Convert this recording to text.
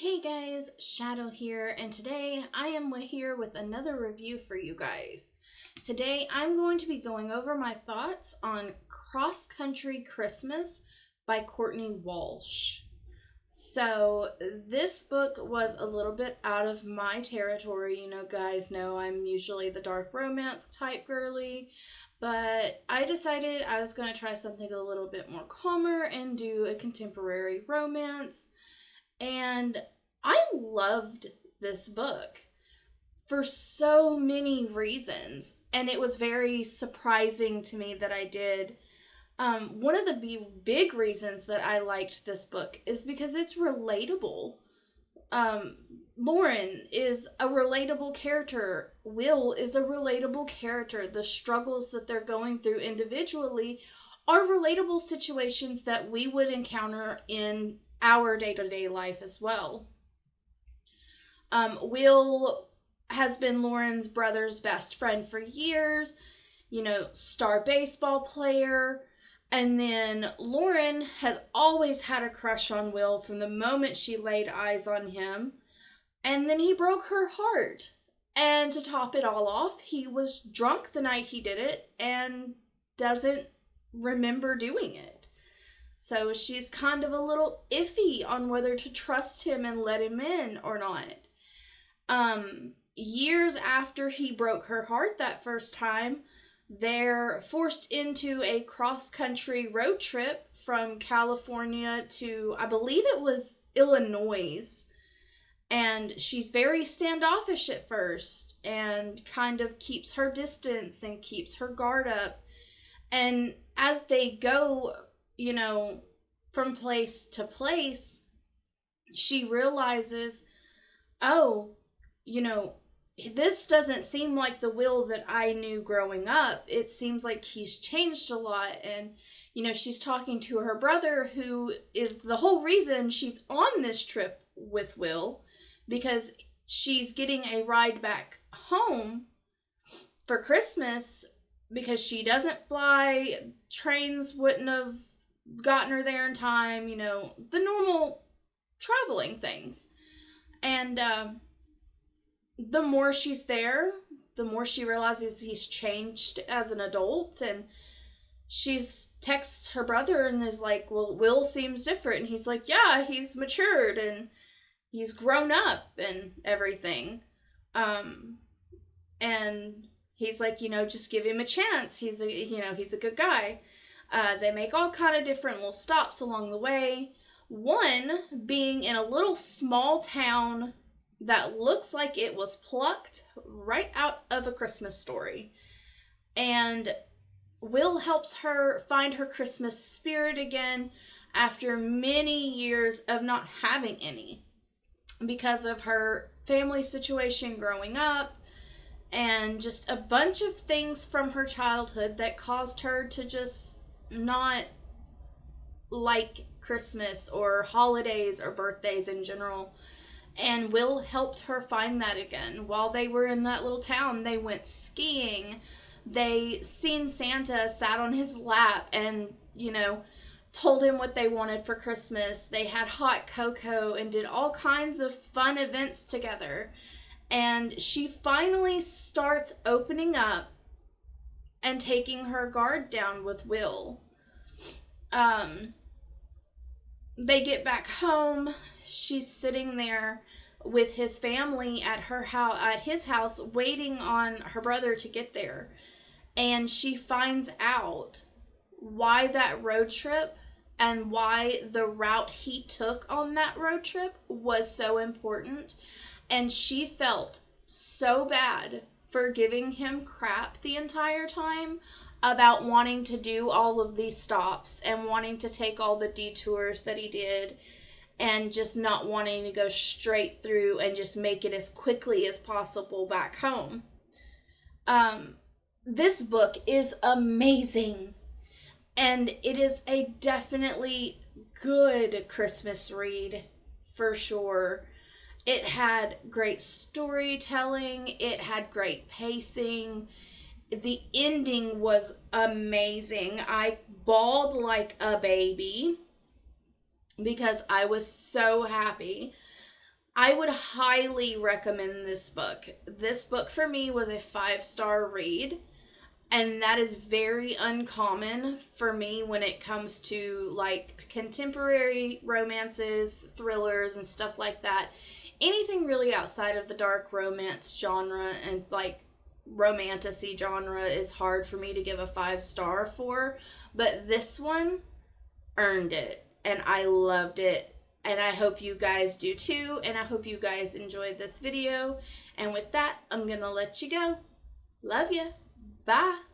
Hey guys, Shadow here, and today I am here with another review for you guys. Today I'm going to be going over my thoughts on Cross Country Christmas by Courtney Walsh. So this book was a little bit out of my territory. You know, guys know I'm usually the dark romance type girly, but I decided I was going to try something a little bit more calmer and do a contemporary romance. And I loved this book for so many reasons. And it was very surprising to me that I did. One of the big reasons that I liked this book is because it's relatable. Um, Lauren is a relatable character. Will is a relatable character. The struggles that they're going through individually are relatable situations that we would encounter in our day-to-day life as well. Will has been Lauren's brother's best friend for years, star baseball player. And then Lauren has always had a crush on Will from the moment she laid eyes on him. And then he broke her heart. And to top it all off, he was drunk the night he did it and doesn't remember doing it. So she's kind of a little iffy on whether to trust him and let him in or not. Years after he broke her heart that first time, they're forced into a cross-country road trip from California to, I believe it was Illinois. And she's very standoffish at first and kind of keeps her distance and keeps her guard up. And as they go, from place to place, she realizes, oh, this doesn't seem like the Will that I knew growing up. It seems like he's changed a lot. And, she's talking to her brother, who is the whole reason she's on this trip with Will, because she's getting a ride back home for Christmas because she doesn't fly. Trains wouldn't have gotten her there in time, the normal traveling things. And the more she's there, the more she realizes he's changed as an adult. And she's texts her brother and is like, well, Will seems different. And he's like, yeah, he's matured and he's grown up and everything. And he's like, just give him a chance. He's a good guy. They make all kind of different little stops along the way. One being in a little small town that looks like it was plucked right out of A Christmas Story. And Will helps her find her Christmas spirit again after many years of not having any because of her family situation growing up and just a bunch of things from her childhood that caused her to just not like Christmas or holidays or birthdays in general. And Will helped her find that again. While they were in that little town, they went skiing. They seen Santa, sat on his lap and, told him what they wanted for Christmas. They had hot cocoa and did all kinds of fun events together. And she finally starts opening up and taking her guard down with Will. They get back home. She's sitting there with his family at his house, waiting on her brother to get there. And she finds out why that road trip and why the route he took on that road trip was so important. And she felt so bad for giving him crap the entire time about wanting to do all of these stops and wanting to take all the detours that he did and just not wanting to go straight through and just make it as quickly as possible back home. This book is amazing, and it is a definitely good Christmas read for sure. It had great storytelling. It had great pacing. The ending was amazing. I bawled like a baby because I was so happy. I would highly recommend this book. This book for me was a 5-star read, and that is very uncommon for me when it comes to like contemporary romances, thrillers, and stuff like that. Anything really outside of the dark romance genre and like romantasy genre is hard for me to give a 5-star for, but this one earned it, and I loved it, and I hope you guys do too, and I hope you guys enjoyed this video. And with that, I'm gonna let you go. Love ya. Bye.